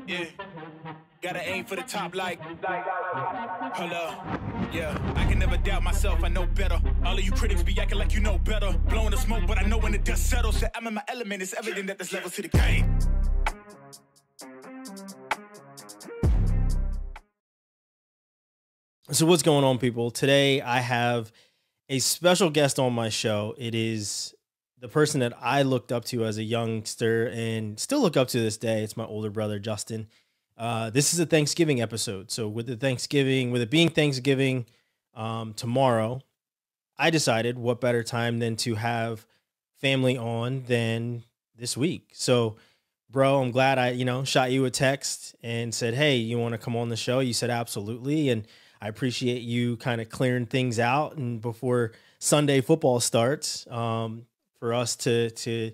Yeah, gotta aim for the top like, hold up. Yeah, I can never doubt myself, I know better. All of you critics be acting like you know better. Blowing the smoke, but I know when the dust settles that I'm in my element. It's evident that there's levels to the game. So what's going on, people? Today I have a special guest on my show. It is the person that I looked up to as a youngster and still look up to this day. It's my older brother, Justin. This is a Thanksgiving episode. So with it being Thanksgiving tomorrow, I decided what better time than to have family on than this week. So, bro, I'm glad I, shot you a text and said, hey, you want to come on the show? You said absolutely. And I appreciate you kind of clearing things out and before Sunday football starts, for us to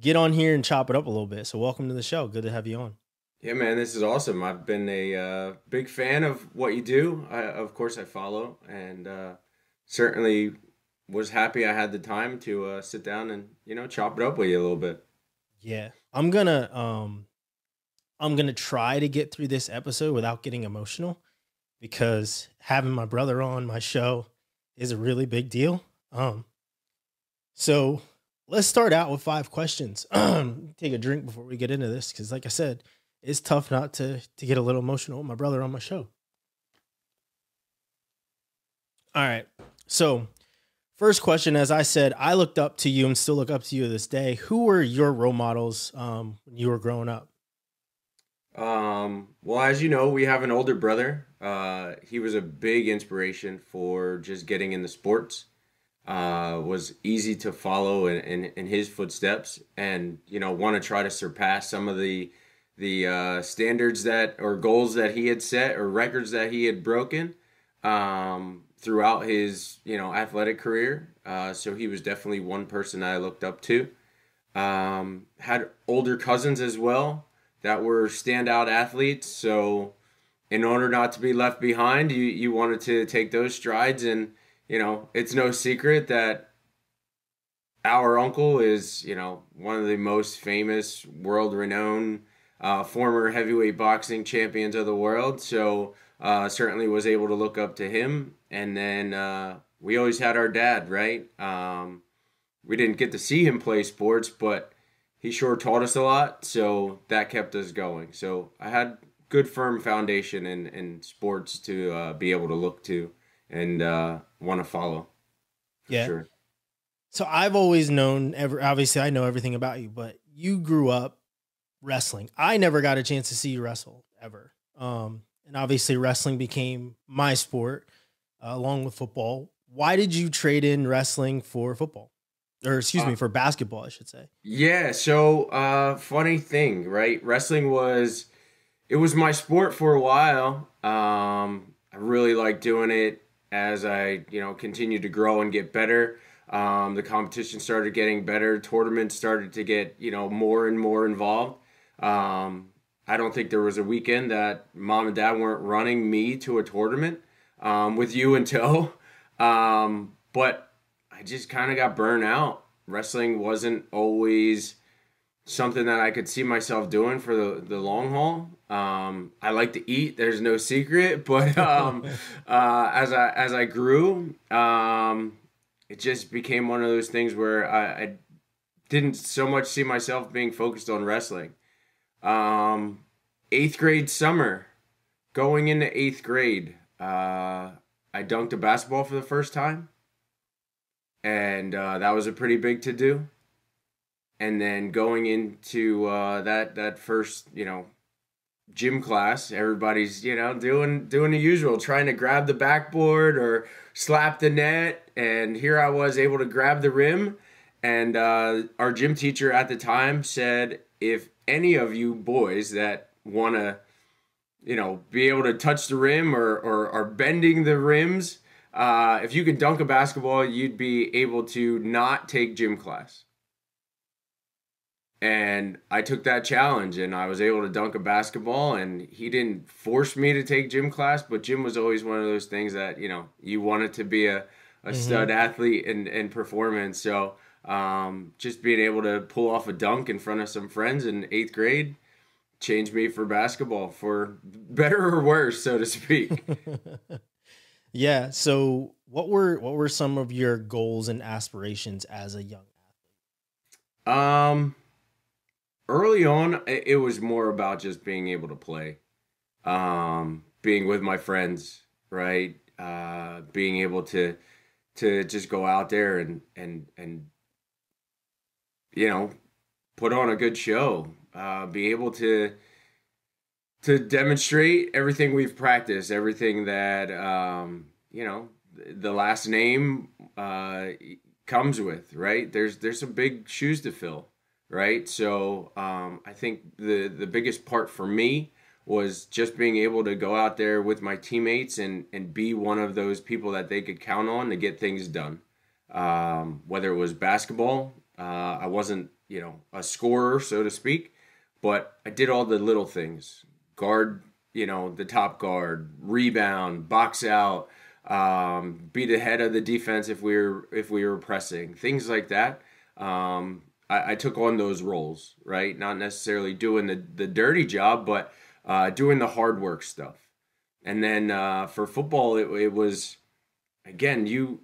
get on here and chop it up a little bit. So welcome to the show. Good to have you on. Yeah, man, this is awesome. I've been a big fan of what you do. Of course, I follow, and certainly was happy I had the time to sit down and chop it up with you a little bit. Yeah, I'm gonna try to get through this episode without getting emotional, because having my brother on my show is a really big deal. So let's start out with 5 questions. Take a drink before we get into this, because like I said, it's tough not to get a little emotional with my brother on my show. All right. So first question, as I said, I looked up to you and still look up to you this day. Who were your role models when you were growing up? Well, as you know, we have an older brother. He was a big inspiration for just getting into sports. Was easy to follow in his footsteps, and want to try to surpass some of the standards or goals that he had set or records that he had broken throughout his athletic career. So he was definitely one person I looked up to. Had older cousins as well that were standout athletes. So in order not to be left behind, you wanted to take those strides. And, it's no secret that our uncle is, one of the most famous, world-renowned former heavyweight boxing champions of the world. So certainly was able to look up to him. And then we always had our dad, right? We didn't get to see him play sports, but he sure taught us a lot, so that kept us going. So I had good, firm foundation in sports to be able to look to and want to follow. Yeah. Sure. So I've always known, obviously I know everything about you, but you grew up wrestling. I never got a chance to see you wrestle ever. And obviously wrestling became my sport along with football. Why did you trade in wrestling for football? Or excuse me, for basketball, I should say. Yeah, so funny thing, right? Wrestling was my sport for a while. I really liked doing it as I, continued to grow and get better. The competition started getting better. Tournaments started to get, more and more involved. I don't think there was a weekend that mom and dad weren't running me to a tournament with you in tow. But I just kind of got burnt out. Wrestling wasn't always something that I could see myself doing for the long haul. I like to eat, there's no secret, but as I grew, it just became one of those things where I didn't so much see myself being focused on wrestling. 8th grade summer, going into 8th grade, I dunked a basketball for the first time. And that was a pretty big to-do. And then going into that first, gym class, everybody's, doing the usual, trying to grab the backboard or slap the net. And here I was able to grab the rim. And our gym teacher at the time said, if any of you boys that want to, be able to touch the rim or are bending the rims, if you could dunk a basketball, you'd be able to not take gym class. And I took that challenge and I was able to dunk a basketball, and he didn't force me to take gym class, but gym was always one of those things that, you wanted to be a stud athlete and performance. So Just being able to pull off a dunk in front of some friends in 8th grade changed me for basketball, for better or worse, so to speak. Yeah. So what were some of your goals and aspirations as a young Um, Early on, it was more about just being able to play, being with my friends, right? Being able to just go out there and you know, put on a good show, be able to demonstrate everything we've practiced, everything that the last name comes with, right? There's some big shoes to fill, right? So I think the biggest part for me was just being able to go out there with my teammates and be one of those people that they could count on to get things done. Whether it was basketball, I wasn't, a scorer, so to speak, but I did all the little things. Guard, the top guard, rebound, box out, be the head of the defense if we were pressing, things like that. I took on those roles, right? Not necessarily doing the dirty job, but doing the hard work stuff. And then for football, it was, again, you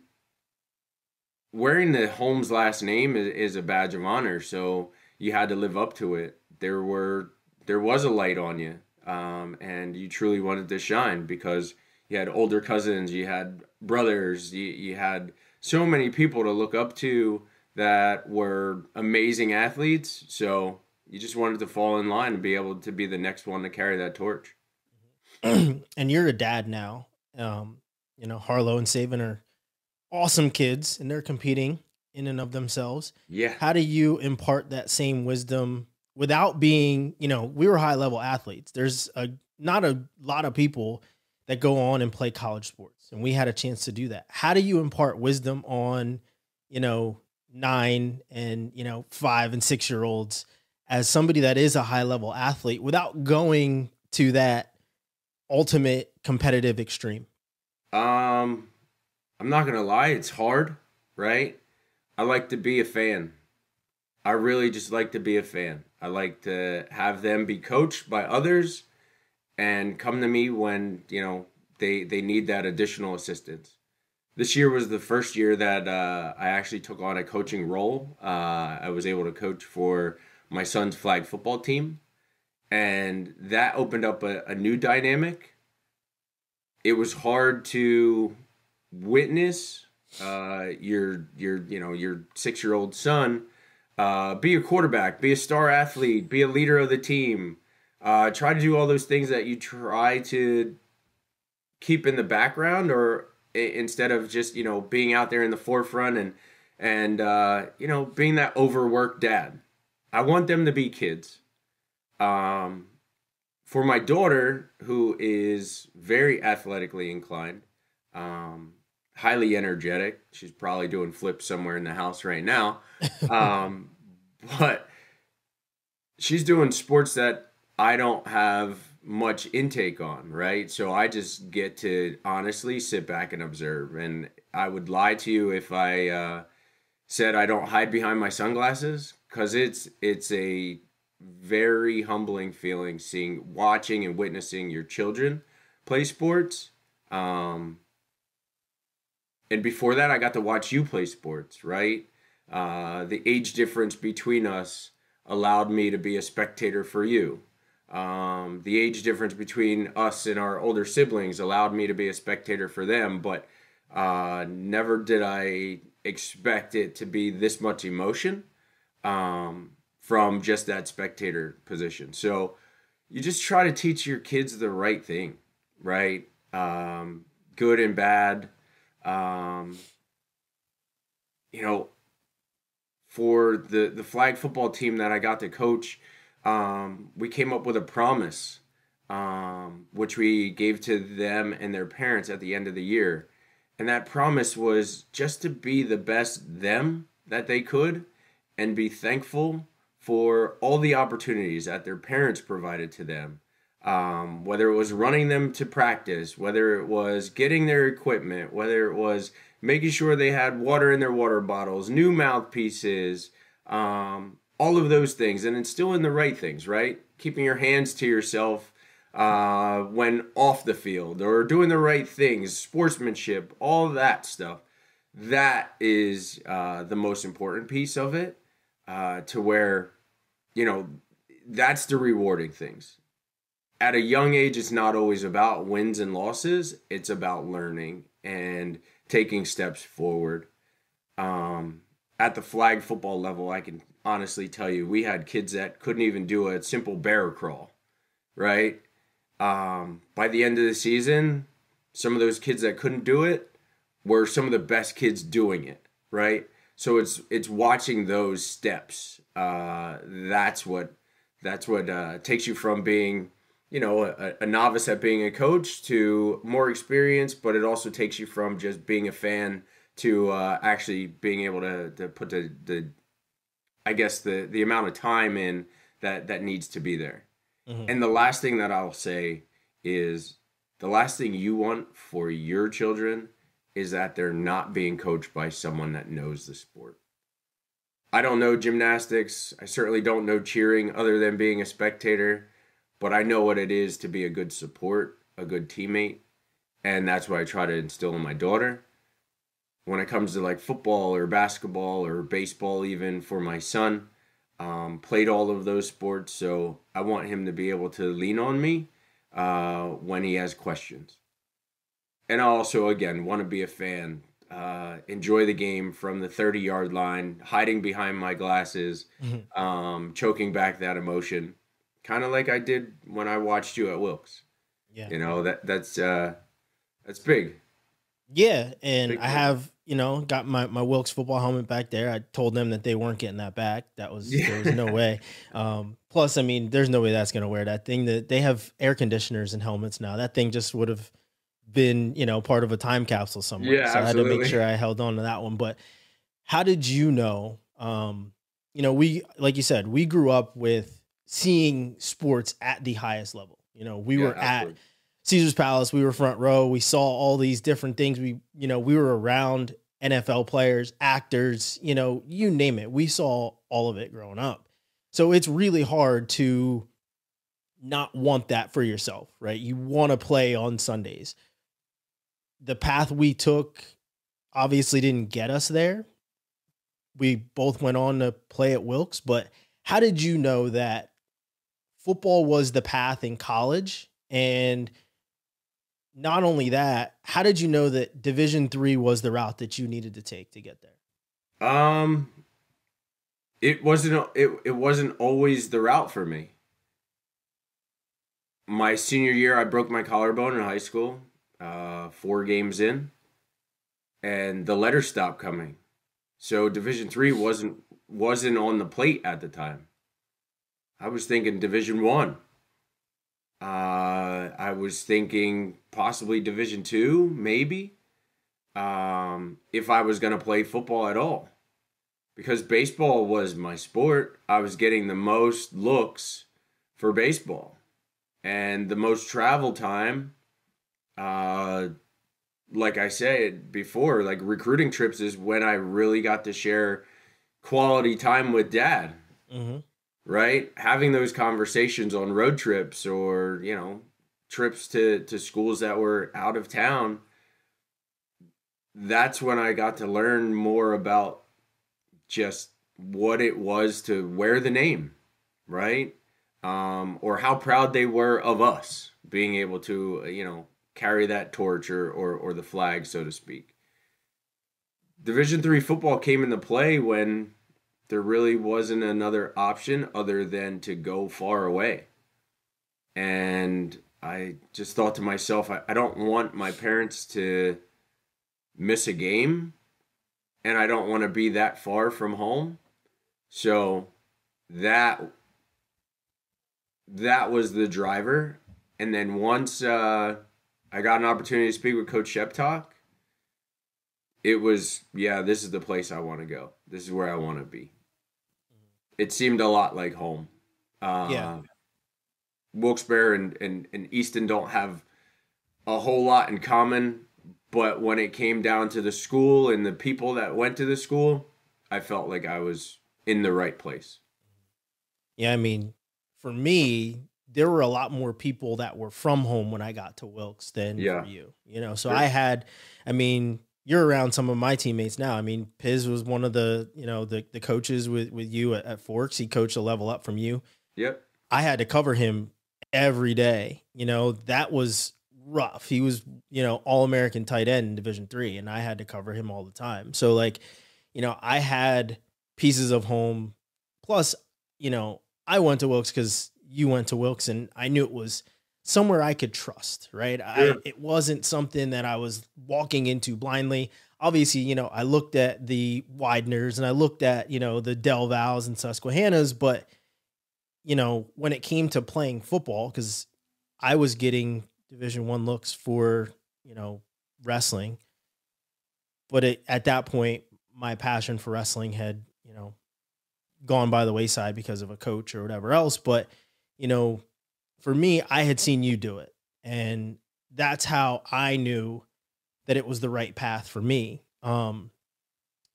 wearing the Holmes last name is a badge of honor, so you had to live up to it. There was a light on you, and you truly wanted to shine because you had older cousins, you had brothers, you had so many people to look up to that were amazing athletes. So you just wanted to fall in line and be able to be the next one to carry that torch. And you're a dad now. Harlow and Saban are awesome kids and they're competing in and of themselves. Yeah. How do you impart that same wisdom without being, we were high level athletes. There's not a lot of people that go on and play college sports, and we had a chance to do that. How do you impart wisdom on, 9 and, 5 and 6 year olds as somebody that is a high level athlete without going to that ultimate competitive extreme? I'm not gonna lie, it's hard, right? I like to be a fan. I really just like to be a fan. I like to have them be coached by others and come to me when, they need that additional assistance. This year was the first year that I actually took on a coaching role. I was able to coach for my son's flag football team, and that opened up a new dynamic. It was hard to witness your 6-year-old son be a quarterback, be a star athlete, be a leader of the team, try to do all those things that you try to keep in the background, or instead of just being out there in the forefront and being that overworked dad. I want them to be kids. For my daughter, who is very athletically inclined, highly energetic, she's probably doing flips somewhere in the house right now, but she's doing sports that I don't have much intake on, right? So I just get to honestly sit back and observe. And I would lie to you if I said I don't hide behind my sunglasses, because it's a very humbling feeling watching and witnessing your children play sports. And before that, I got to watch you play sports, right? The age difference between us allowed me to be a spectator for you. The age difference between us and our older siblings allowed me to be a spectator for them, but never did I expect it to be this much emotion from just that spectator position. So you just try to teach your kids the right thing, right? Good and bad. For the flag football team that I got to coach, we came up with a promise, which we gave to them and their parents at the end of the year. And that promise was just to be the best them that they could and be thankful for all the opportunities that their parents provided to them. Whether it was running them to practice, whether it was getting their equipment, whether it was making sure they had water in their water bottles, new mouthpieces, all of those things, and instilling the right things, right? Keeping your hands to yourself when off the field, or doing the right things, sportsmanship, all of that stuff. That is the most important piece of it, to where, that's the rewarding things. At a young age, it's not always about wins and losses. It's about learning and taking steps forward. At the flag football level, I can honestly tell you, we had kids that couldn't even do a simple bear crawl, right? By the end of the season, some of those kids that couldn't do it were some of the best kids doing it, right? So it's watching those steps. That's what takes you from being, a novice at being a coach to more experience, but it also takes you from just being a fan to actually being able to put the amount of time in that needs to be there. Mm-hmm. And the last thing that I'll say is, the last thing you want for your children is that they're not being coached by someone that knows the sport. I don't know gymnastics. I certainly don't know cheering other than being a spectator, but I know what it is to be a good support, a good teammate, and that's what I try to instill in my daughter. When it comes to like football or basketball or baseball, even for my son, played all of those sports, so I want him to be able to lean on me when he has questions. And I also, again, want to be a fan, enjoy the game from the 30-yard line, hiding behind my glasses, choking back that emotion, kind of like I did when I watched you at Wilkes. Yeah, that's big. Yeah, and I have, got my Wilkes football helmet back there. I told them that they weren't getting that back. There was no way. Plus, I mean, there's no way that's going to wear that thing. That they have air conditioners and helmets now. That thing just would have been, part of a time capsule somewhere. Yeah, so absolutely. I had to make sure I held on to that one. But how did you know? We, like you said, we grew up with seeing sports at the highest level. We were absolutely. At Caesar's Palace. We were front row. We saw all these different things. We were around NFL players, actors, you name it. We saw all of it growing up. So it's really hard to not want that for yourself, right? You want to play on Sundays. The path we took obviously didn't get us there. We both went on to play at Wilkes, but how did you know that football was the path in college? And not only that, how did you know that Division III was the route that you needed to take to get there? It wasn't always the route for me. My senior year, I broke my collarbone in high school, 4 games in, and the letters stopped coming. So Division III wasn't on the plate at the time. I was thinking Division I. I was thinking possibly Division II, maybe, if I was going to play football at all. Because baseball was my sport, I was getting the most looks for baseball. And the most travel time, like I said before, like recruiting trips is when I really got to share quality time with Dad. Mm-hmm. Right? Having those conversations on road trips or, trips to schools that were out of town, that's when I got to learn more about just what it was to wear the name, right? Or how proud they were of us being able to, carry that torch or the flag, so to speak. Division III football came into play when there really wasn't another option other than to go far away. And I just thought to myself, I don't want my parents to miss a game, and I don't want to be that far from home. So that was the driver. And then once I got an opportunity to speak with Coach Sheptalk, it was, this is the place I want to go. This is where I want to be. It seemed a lot like home. Wilkes-Barre and Easton don't have a whole lot in common, but when it came down to the school and the people that went to the school, I felt like I was in the right place. Yeah, I mean, for me, there were a lot more people that were from home when I got to Wilkes than for you. You know, so Sure. I mean, you're around some of my teammates now. I mean, Piz was one of the, you know, the coaches with you at Forks. He coached a level up from you. Yep. I had to cover him every day. You know, that was rough. He was, you know, All-American tight end in Division III, and I had to cover him all the time. So like, you know, I had pieces of home. Plus, you know, I went to Wilkes because you went to Wilkes, and I knew it was somewhere I could trust, right? Sure. It wasn't something that I was walking into blindly. Obviously, you know, I looked at the Wideners and I looked at, you know, the Del Vals and Susquehannas, but you know, when it came to playing football, because I was getting Division I looks for, you know, wrestling, but at that point, my passion for wrestling had, you know, gone by the wayside because of a coach or whatever else. But, you know, for me, I had seen you do it. And that's how I knew that it was the right path for me. And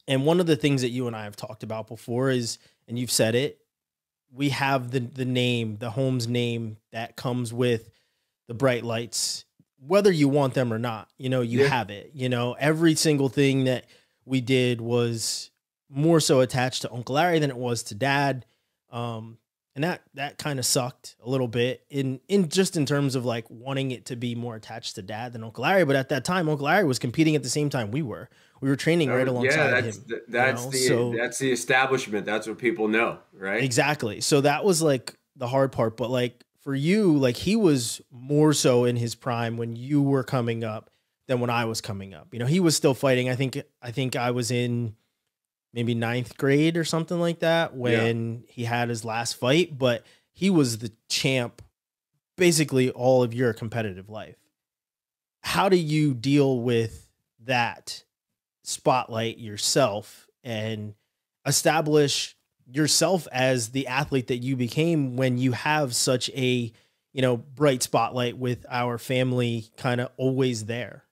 one of the things that you and I have talked about before is, and you've said it, we have the name, the Holmes name that comes with the bright lights, whether you want them or not. You know, you Yeah. have it. You know, every single thing that we did was more so attached to Uncle Larry than it was to Dad. And that kind of sucked a little bit in just in terms of like wanting it to be more attached to Dad than Uncle Larry. But at that time, Uncle Larry was competing at the same time we were. We were training right alongside him. That's the establishment. That's what people know, right? Exactly. So that was like the hard part. But like for you, like he was more so in his prime when you were coming up than when I was coming up. You know, he was still fighting. I think I was in maybe 9th grade or something like that when he had his last fight, but he was the champ basically all of your competitive life. How do you deal with that spotlight yourself and establish yourself as the athlete that you became when you have such a, you know, bright spotlight with our family kind of always there?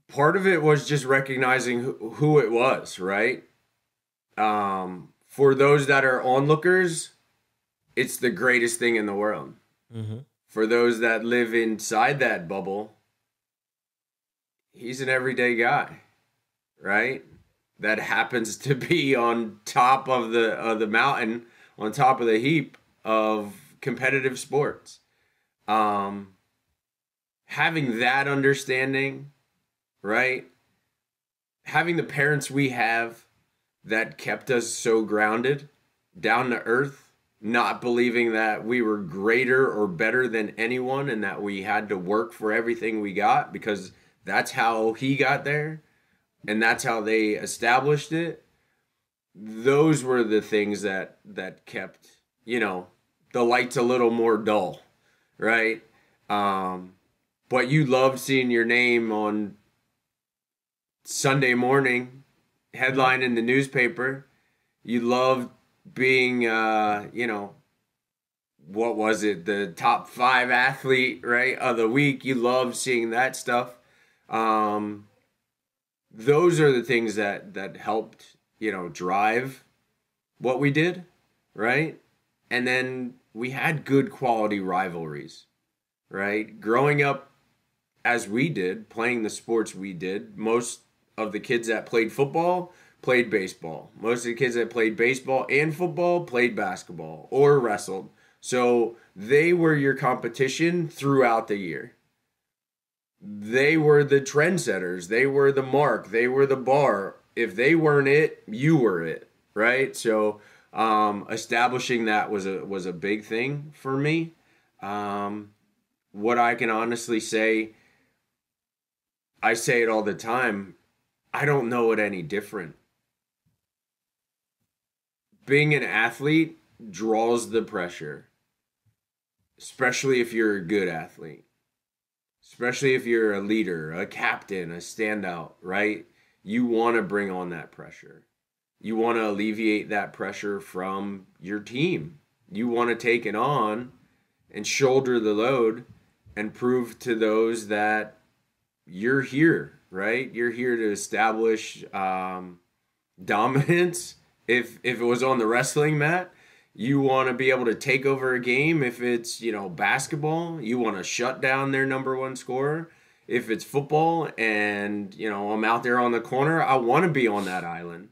Part of it was just recognizing who it was, right? For those that are onlookers, it's the greatest thing in the world. Mm-hmm. For those that live inside that bubble, he's an everyday guy, right? That happens to be on top of the mountain, on top of the heap of competitive sports. Having that understanding, right? Having the parents we have that kept us so grounded, down to earth, not believing that we were greater or better than anyone and that we had to work for everything we got because that's how he got there and that's how they established it. Those were the things that kept, you know, the lights a little more dull, right? But you loved seeing your name on Sunday morning, headline in the newspaper. You loved being, you know, what was it? The top 5 athlete, right, of the week. You loved seeing that stuff. Those are the things that helped, you know, drive what we did, right? And then we had good quality rivalries, right? Growing up as we did, playing the sports we did, most of the kids that played football played baseball. Most of the kids that played baseball and football played basketball or wrestled. So they were your competition throughout the year. They were the trendsetters. They were the mark. They were the bar. If they weren't it, you were it, right? So establishing that was a big thing for me. What I can honestly say, I say it all the time, I don't know it any different. Being an athlete draws the pressure, especially if you're a good athlete, especially if you're a leader, a captain, a standout, right? You want to bring on that pressure. You want to alleviate that pressure from your team, You want to take it on and shoulder the load and prove to those that you're here, right? You're here to establish dominance. If it was on the wrestling mat, you want to be able to take over a game. If it's, basketball, you want to shut down their number one scorer. If it's football and, I'm out there on the corner, I want to be on that island.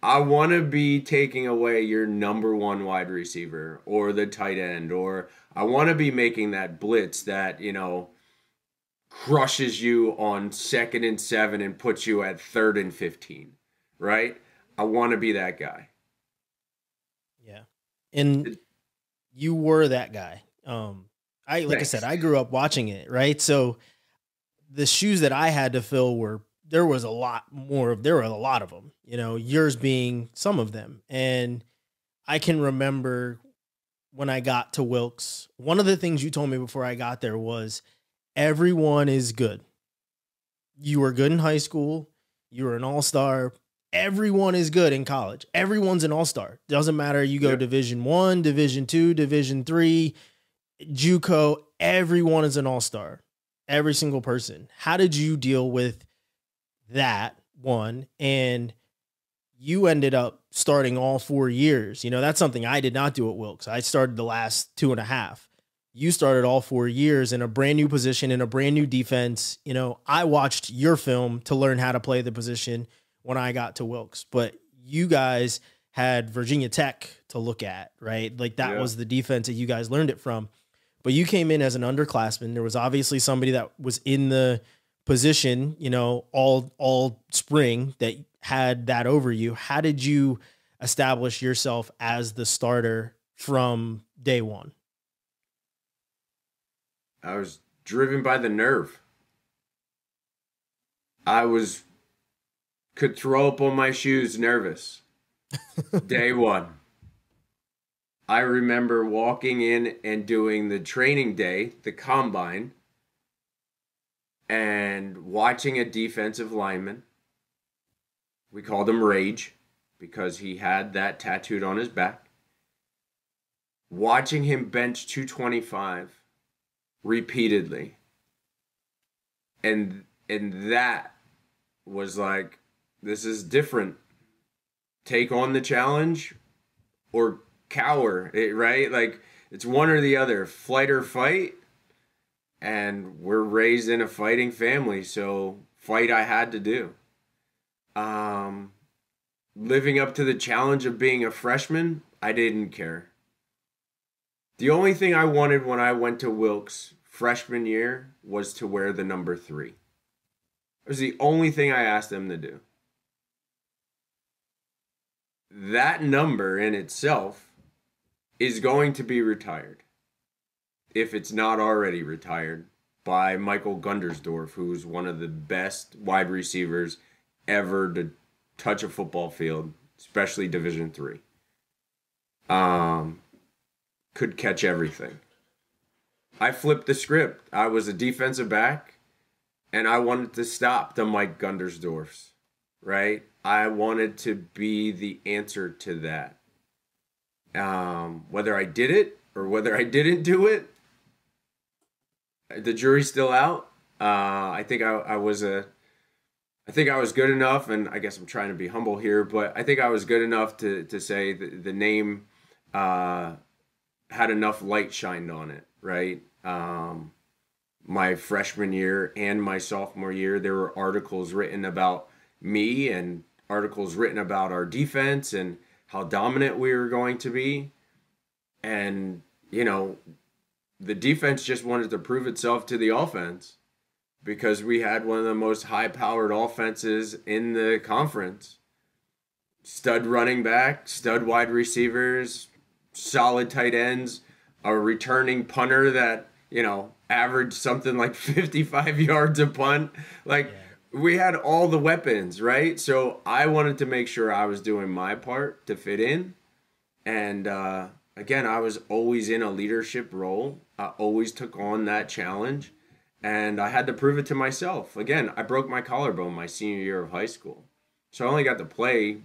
I want to be taking away your number one wide receiver or the tight end, or I want to be making that blitz that, crushes you on 2nd and 7 and puts you at 3rd and 15, right? I want to be that guy. Yeah. And you were that guy. I said, I grew up watching it, right? So the shoes that I had to fill there were a lot of them, yours being some of them. And I can remember when I got to Wilkes, one of the things you told me before I got there was everyone is good. You were good in high school. You were an all-star. Everyone is good in college. Everyone's an all-star. Doesn't matter. You go Division I, Division II, Division III, JUCO. Everyone is an all-star. Every single person. How did you deal with that one? And you ended up starting all 4 years. That's something I did not do at Wilkes. I started the last 2.5. You started all 4 years in a brand new position, in a brand new defense. I watched your film to learn how to play the position when I got to Wilkes, but you guys had Virginia Tech to look at, right? Like that was the defense that you guys learned it from. But you came in as an underclassman. There was obviously somebody that was in the position, all spring that had that over you. How did you establish yourself as the starter from day one? I was driven by the nerve. Could throw up on my shoes nervous. Day one. I remember walking in and doing the training day, the combine, and watching a defensive lineman. We called him Rage because he had that tattooed on his back. Watching him bench 225 repeatedly. And that was like, this is different. Take on the challenge or cower, right? Like, it's one or the other, flight or fight. And we're raised in a fighting family, so fight I had to do. Living up to the challenge of being a freshman, I didn't care. The only thing I wanted when I went to Wilkes freshman year was to wear the number 3. It was the only thing I asked them to do. That number in itself is going to be retired, if it's not already retired, by Michael Gundersdorf, who's one of the best wide receivers ever to touch a football field, especially Division III. Could catch everything. I flipped the script. I was a defensive back, and I wanted to stop the Mike Gundersdorfs, right? I wanted to be the answer to that. Whether I did it or whether I didn't do it, the jury's still out. I think I was good enough, and I guess I'm trying to be humble here, but I think I was good enough to say the name had enough light shined on it, right? My freshman year and my sophomore year, there were articles written about me and articles written about our defense and how dominant we were going to be. And, the defense just wanted to prove itself to the offense because we had one of the most high-powered offenses in the conference. Stud running back, stud wide receivers, solid tight ends, a returning punter that, averaged something like 55 yards a punt. We had all the weapons, right? So I wanted to make sure I was doing my part to fit in. And again, I was always in a leadership role. I always took on that challenge. And I had to prove it to myself. Again, I broke my collarbone my senior year of high school. So I only got to play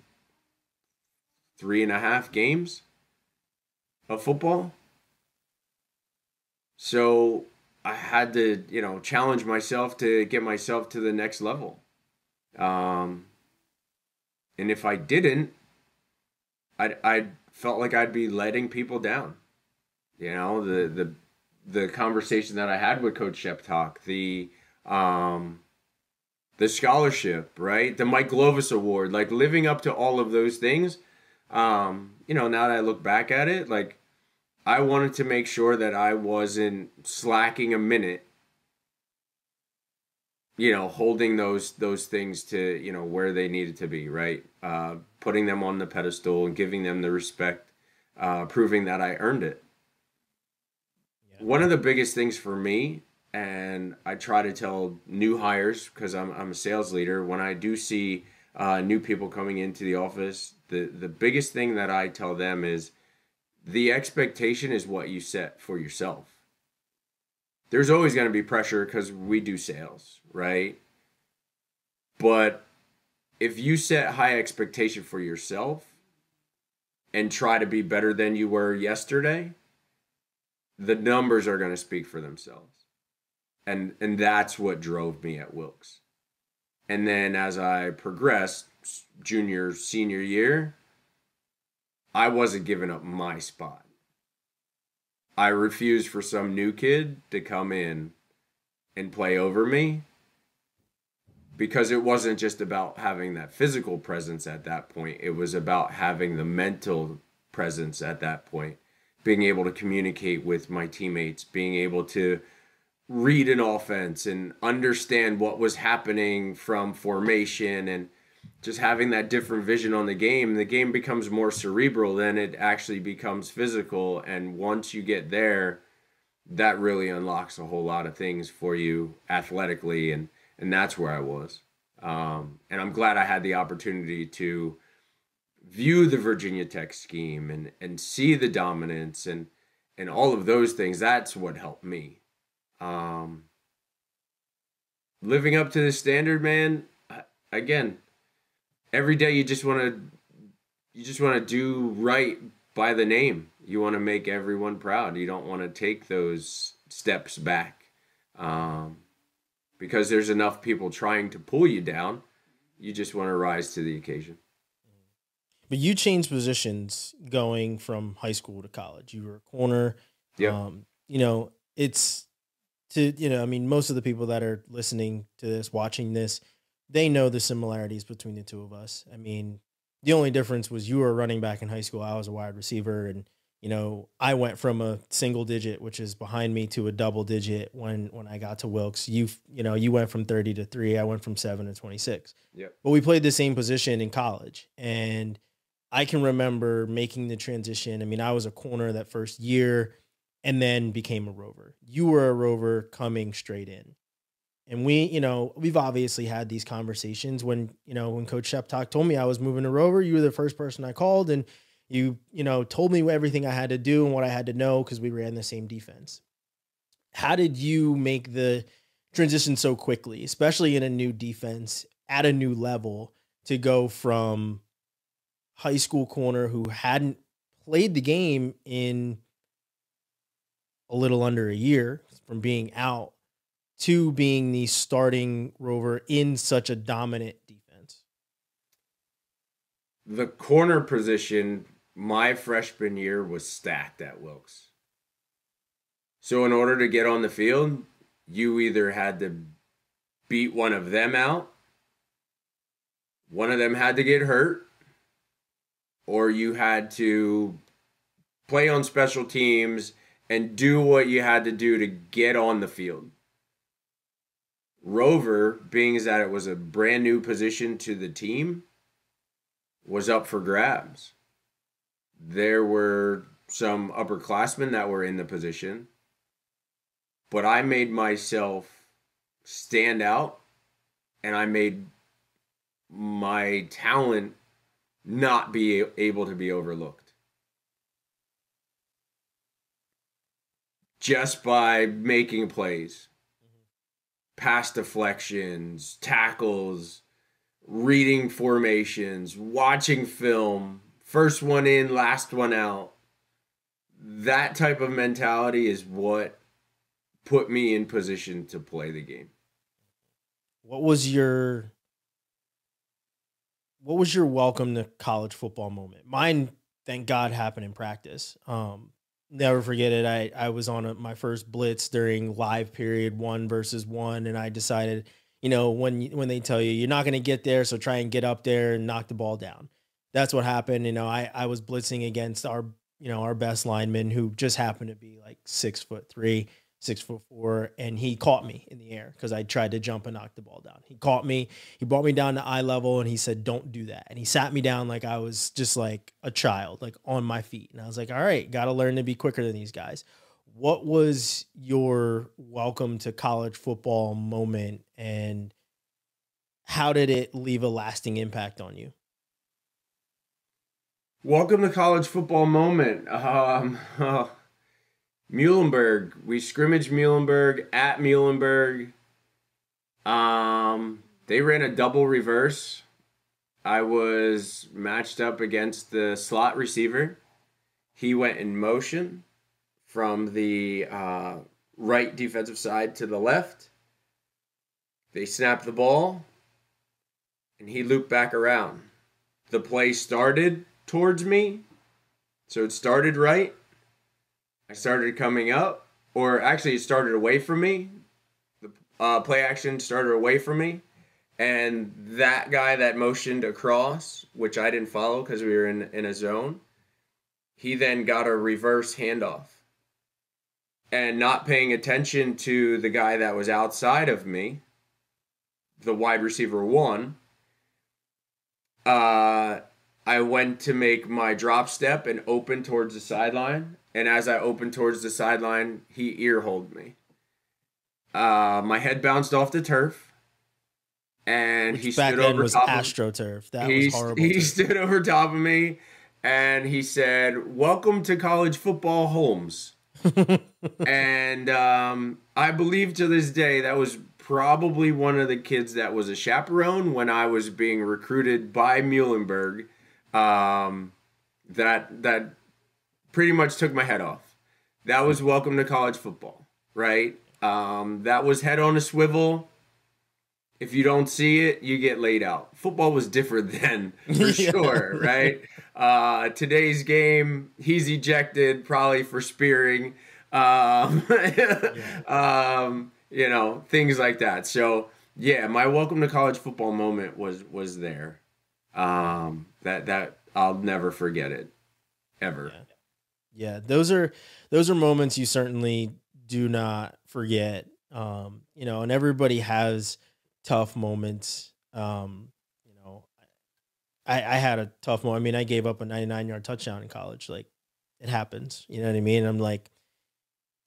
3.5 games of football. So I had to, challenge myself to get myself to the next level. And if I didn't, I felt like I'd be letting people down. The conversation that I had with Coach Sheptalk, the scholarship, right? The Mike Glovis Award, like living up to all of those things. Now that I look back at it, like I wanted to make sure that I wasn't slacking a minute, holding those things to, where they needed to be, right? Putting them on the pedestal and giving them the respect, proving that I earned it. Yeah. One of the biggest things for me, and I try to tell new hires, because I'm a sales leader, when I do see new people coming into the office, the biggest thing that I tell them is the expectation is what you set for yourself. There's always going to be pressure because we do sales, right? But if you set high expectation for yourself and try to be better than you were yesterday, the numbers are going to speak for themselves. And that's what drove me at Wilkes. And then as I progressed, junior, senior year, I wasn't giving up my spot. I refused for some new kid to come in and play over me, because it wasn't just about having that physical presence at that point. It was about having the mental presence at that point, being able to communicate with my teammates, being able to read an offense and understand what was happening from formation, and just having that different vision on the game. The game becomes more cerebral than it actually becomes physical. And once you get there, that really unlocks a whole lot of things for you athletically. And that's where I was. And I'm glad I had the opportunity to view the Virginia Tech scheme and see the dominance and all of those things. That's what helped me. Living up to the standard, man, again, every day you just want to do right by the name. You want to make everyone proud. You don't want to take those steps back, because there's enough people trying to pull you down. You just want to rise to the occasion. But you changed positions going from high school to college. You were a corner. Yeah. It's most of the people that are listening to this, watching this, they know the similarities between the two of us. I mean, the only difference was you were a running back in high school. I was a wide receiver. And, I went from a single digit, which is behind me, to a double digit when I got to Wilkes. You went from 30 to 3. I went from 7 to 26. Yep. But we played the same position in college. And I can remember making the transition. I mean, I was a corner that first year and then became a rover. You were a rover coming straight in. And we've obviously had these conversations when Coach Sheptalk told me I was moving to rover. You were the first person I called, and you told me everything I had to do and what I had to know, because we ran the same defense. How did you make the transition so quickly, especially in a new defense at a new level, to go from high school corner who hadn't played the game in a little under a year from being out to being the starting rover in such a dominant defense? The corner position my freshman year was stacked at Wilkes. So in order to get on the field, you either had to beat one of them out, one of them had to get hurt, or you had to play on special teams and do what you had to do to get on the field. Rover, being as that it was a brand new position to the team, was up for grabs. There were some upperclassmen that were in the position, but I made myself stand out, and I made my talent not be able to be overlooked. Just by making plays, pass deflections, tackles, reading formations, watching film, first one in, last one out. that type of mentality is what put me in position to play the game. What was your welcome to college football moment? Mine, thank God, happened in practice. Never forget it. I was on my first blitz during live period 1-versus-1, and I decided, when they tell you you're not going to get there, so try and get up there and knock the ball down. That's what happened. I was blitzing against our best lineman, who just happened to be like 6'3", 6'4", and he caught me in the air because I tried to jump and knock the ball down. He caught me, he brought me down to eye level, and he said, "Don't do that." And he sat me down like I was just like a child, like on my feet. And I was like, all right, got to learn to be quicker than these guys. What was your welcome to college football moment, and how did it leave a lasting impact on you? Welcome to college football moment. Muhlenberg. We scrimmaged Muhlenberg at Muhlenberg. They ran a double reverse. I was matched up against the slot receiver. He went in motion from the right defensive side to the left. They snapped the ball, and he looped back around. The play started towards me, so it started right. I started coming up, or actually it started away from me. The play action started away from me, and that guy that motioned across, which I didn't follow because we were in a zone, he then got a reverse handoff. And not paying attention to the guy that was outside of me, the wide receiver 1, I went to make my drop step and open towards the sideline. And as I opened towards the sideline, he ear-holed me. My head bounced off the turf, and he stood over top of me. AstroTurf. That was horrible. He stood over top of me, and he said, "Welcome to college football, Holmes." And I believe to this day that was probably one of the kids that was a chaperone when I was being recruited by Muhlenberg. That pretty much took my head off. That was welcome to college football, right? That was head on a swivel. If you don't see it, you get laid out. Football was different then, for sure, right? Today's game, he's ejected probably for spearing. Things like that. So yeah, my welcome to college football moment was there. That I'll never forget it, ever. Yeah, those are moments you certainly do not forget. And everybody has tough moments. I had a tough moment. I mean, I gave up a 99-yard touchdown in college. Like, it happens. You know what I mean? I'm like,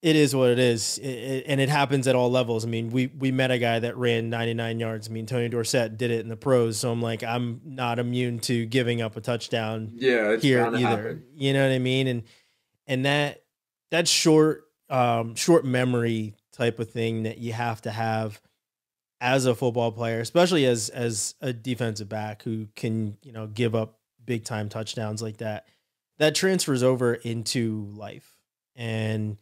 it is what it is. And it happens at all levels. I mean, we met a guy that ran 99 yards. I mean, Tony Dorsett did it in the pros. So I'm like, I'm not immune to giving up a touchdown here either. Happen. You know what I mean? And that short memory type of thing that you have to have as a football player, especially as a defensive back who can, give up big time touchdowns like that transfers over into life. And,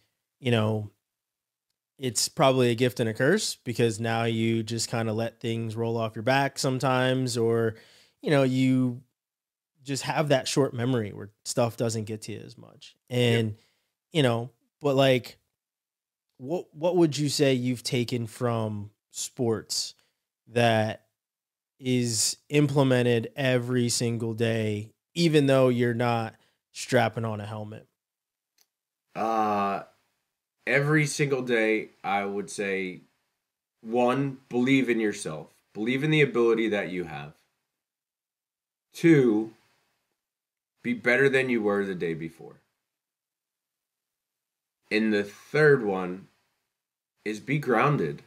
it's probably a gift and a curse, because now you just kind of let things roll off your back sometimes, or, you just have that short memory where stuff doesn't get to you as much. And, but like, what would you say you've taken from sports that is implemented every single day, even though you're not strapping on a helmet? Every single day, I would say, 1, believe in yourself. Believe in the ability that you have. 2, be better than you were the day before. And the third one is be grounded.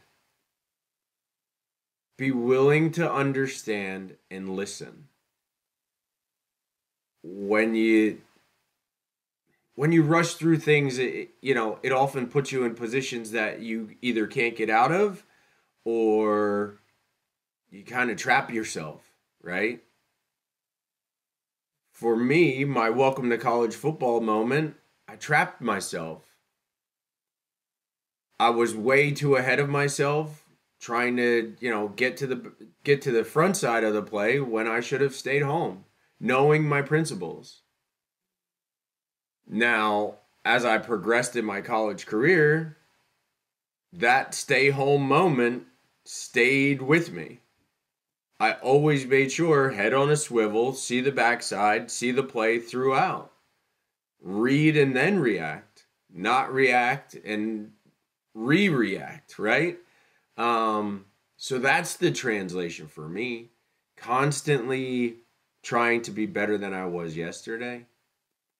Be willing to understand and listen. When you rush through things, it often puts you in positions that you either can't get out of, or you kind of trap yourself, right? For me, my welcome to college football moment I trapped myself. I was way too ahead of myself trying to, get to the front side of the play when I should have stayed home, knowing my principles. Now, as I progressed in my college career, that stay home moment stayed with me. I always made sure, head on a swivel, see the backside, see the play throughout. Read and then react, not react and react, right? So that's the translation for me. Constantly trying to be better than I was yesterday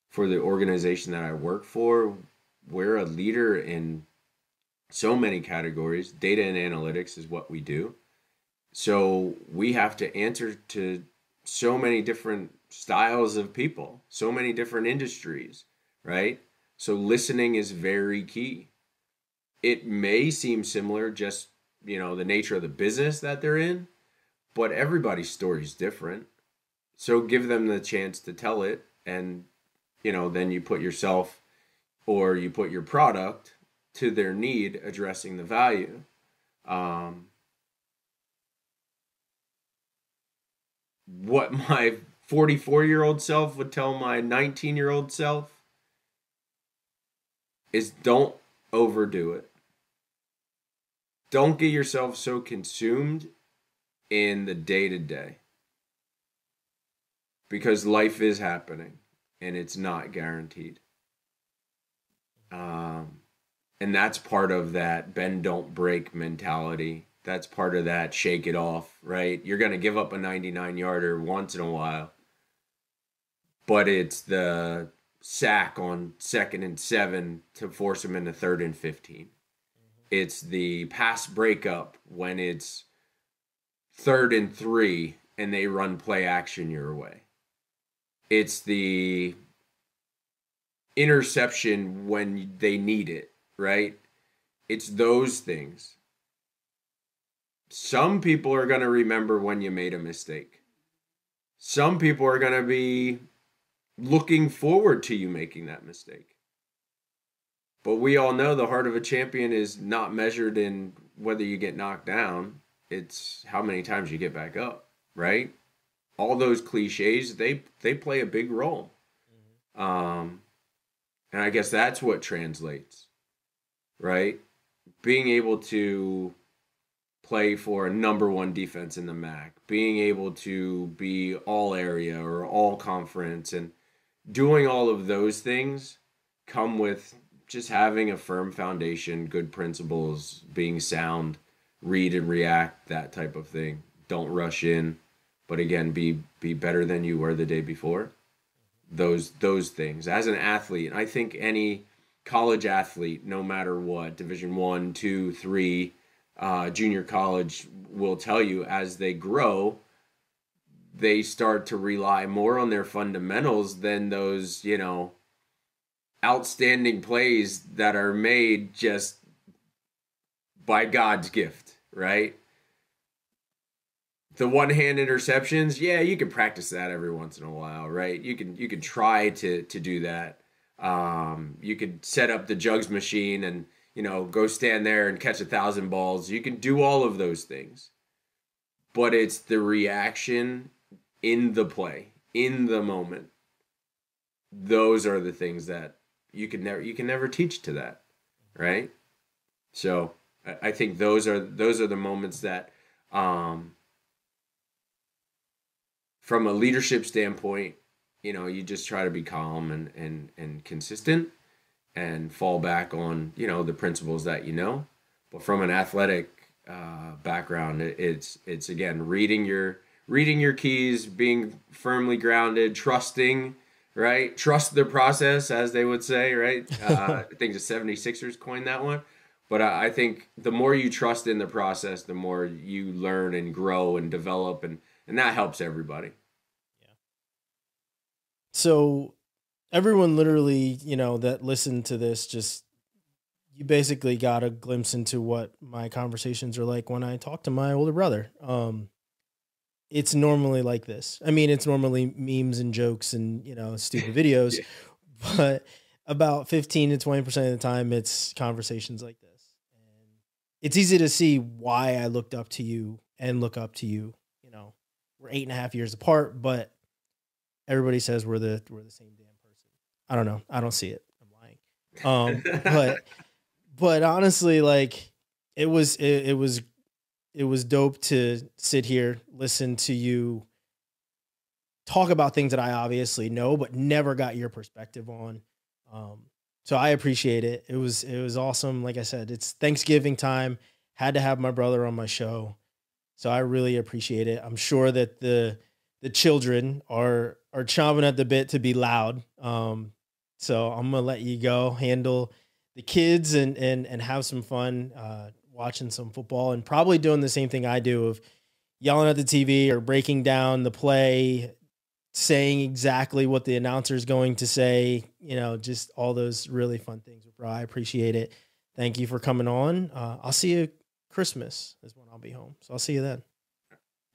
for the organization that I work for. We're a leader in so many categories. Data and analytics is what we do. So we have to answer to so many different styles of people, so many different industries, right? So listening is very key. It may seem similar, just, the nature of the business that they're in, but everybody's story is different. So give them the chance to tell it, and, then you put yourself or you put your product to their need, addressing the value. What my 44-year-old self would tell my 19-year-old self is don't overdo it. Don't get yourself so consumed in the day-to-day, because life is happening and it's not guaranteed. And that's part of that bend, don't break mentality. That's part of that shake it off, right? You're going to give up a 99-yarder once in a while, but it's the sack on 2nd and 7 to force them into 3rd and 15. It's the pass breakup when it's 3rd and 3 and they run play action your way. It's the interception when they need it, right? It's those things. Some people are going to remember when you made a mistake. Some people are going to be looking forward to you making that mistake. But we all know the heart of a champion is not measured in whether you get knocked down. It's how many times you get back up, right? All those cliches, they play a big role. And I guess that's what translates, right? Being able to play for a number 1 defense in the MAC, being able to be all area or all conference, and doing all of those things come with just having a firm foundation, good principles, being sound, read and react, that type of thing. Don't rush in, but again, be better than you were the day before. Those things. As an athlete, I think any college athlete, no matter what, Division 1, 2, 3, junior college, will tell you as they grow, they start to rely more on their fundamentals than those, outstanding plays that are made just by God's gift, right? The one-hand interceptions, yeah, you can practice that every once in a while, right? You can try to do that. You could set up the jugs machine and, go stand there and catch 1,000 balls. You can do all of those things. But it's the reaction in the play, in the moment. Those are the things that you can never teach to that, right? So I think those are the moments that, from a leadership standpoint, you just try to be calm and consistent and fall back on, the principles that you know. But from an athletic background, it's again, reading your keys, being firmly grounded, trusting, right? Trust the process, as they would say, right? I think the 76ers coined that one. But I think the more you trust in the process, the more you learn and grow and develop, and that helps everybody. Yeah. So everyone literally, that listened to this, you basically got a glimpse into what my conversations are like when I talk to my older brother. It's normally like this. I mean, it's normally memes and jokes and, stupid videos, yeah. But about 15 to 20% of the time, it's conversations like this. And it's easy to see why I looked up to you and look up to you. You know, we're 8.5 years apart, but everybody says we're the same damn person. I don't know. I don't see it. I'm lying. But honestly, like it was dope to sit here, listen to you talk about things that I obviously know, but never got your perspective on. So I appreciate it. It was awesome. Like I said, it's Thanksgiving time. Had to have my brother on my show. So I really appreciate it. I'm sure that the children are chomping at the bit to be loud. So I'm gonna let you go handle the kids and have some fun watching some football, and probably doing the same thing I do of yelling at the TV or breaking down the play, saying exactly what the announcer is going to say, you know, just all those really fun things. Bro, I appreciate it. Thank you for coming on. I'll see you Christmas is when I'll be home. So I'll see you then.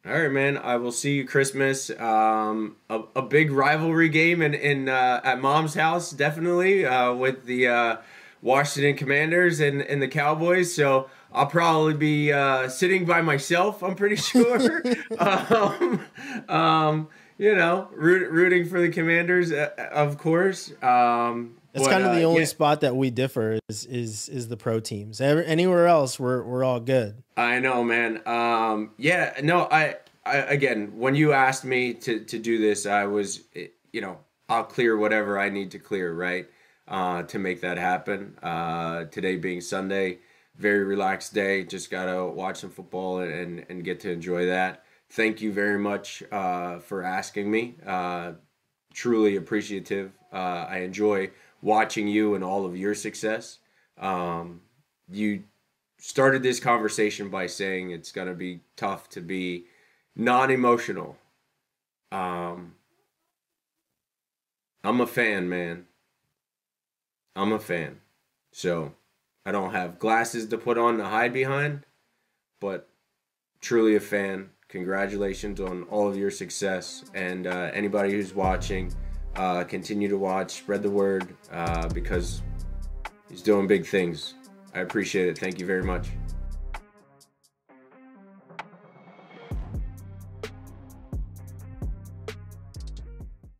All right, man. I will see you Christmas. A big rivalry game in at Mom's house, definitely, with the Washington Commanders and the Cowboys. So I'll probably be sitting by myself, I'm pretty sure. You know, rooting for the Commanders, of course. That's kind of the only spot that we differ is the pro teams. Anywhere else, we're all good. I know, man. Yeah, no, I again, when you asked me to do this, I was, you know, I'll clear whatever I need to clear, right, to make that happen. Today being Sunday, very relaxed day. Just gotta watch some football and get to enjoy that. Thank you very much for asking me. Truly appreciative. I enjoy watching you and all of your success. You started this conversation by saying it's going to be tough to be non-emotional. I'm a fan, man. I'm a fan. So I don't have glasses to put on to hide behind, but truly a fan. Congratulations on all of your success, and anybody who's watching, continue to watch, spread the word, because he's doing big things. I appreciate it. Thank you very much.